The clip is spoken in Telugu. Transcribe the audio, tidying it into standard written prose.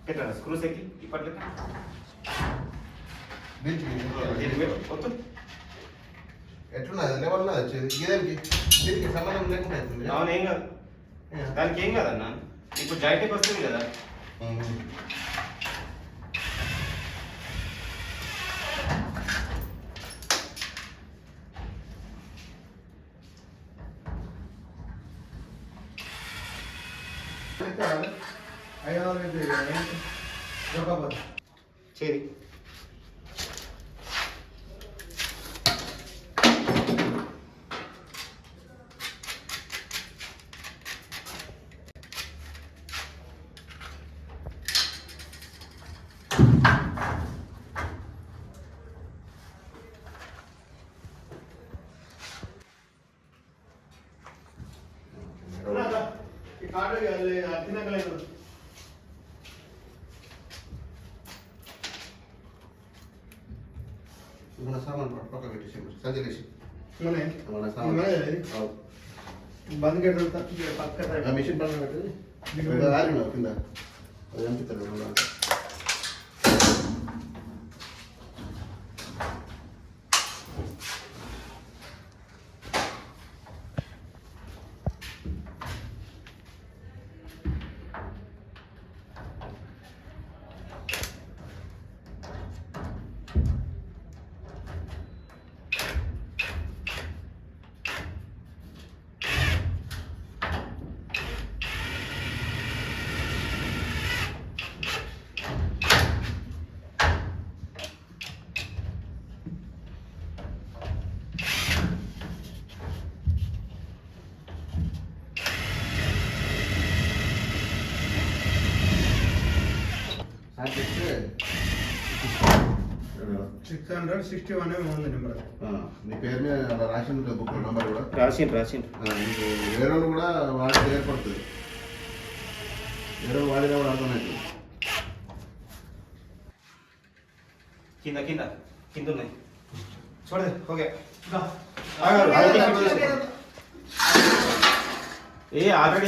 పెట్టరా స్క్రూస్ ఎక్కి ఇప్పట్లో ఎట్లున్నది లెవెల్ వచ్చేది ఇదేంటి దీనికి సంబంధం లేకుండా అవుతుంది. అవును ఏం కాదు దానికి ఏం కాదన్న ఇప్పుడు జాయింట్కి వస్తుంది కదా. చేరి మన సామాన్ పక్క పెట్టేసి సంజలేసి మన సామాన్ బంద్ పక్క మిషన్ పక్కన పెట్టేది ఆరిన కింద అది పంపిస్తారు. $661 ఉంది నెంబర్. నీ పేరు మీద రాసిన బుక్ నెంబర్ కూడా రాసిండు నీకు వేరే వాళ్ళు కూడా వాడితే ఏర్పడుతుంది. వేరే వాడినా కూడా అర్థమవుతుంది. కింద కింద కింద ఉన్నాయి చూడదు. ఓకే ఏ ఆల్రెడీ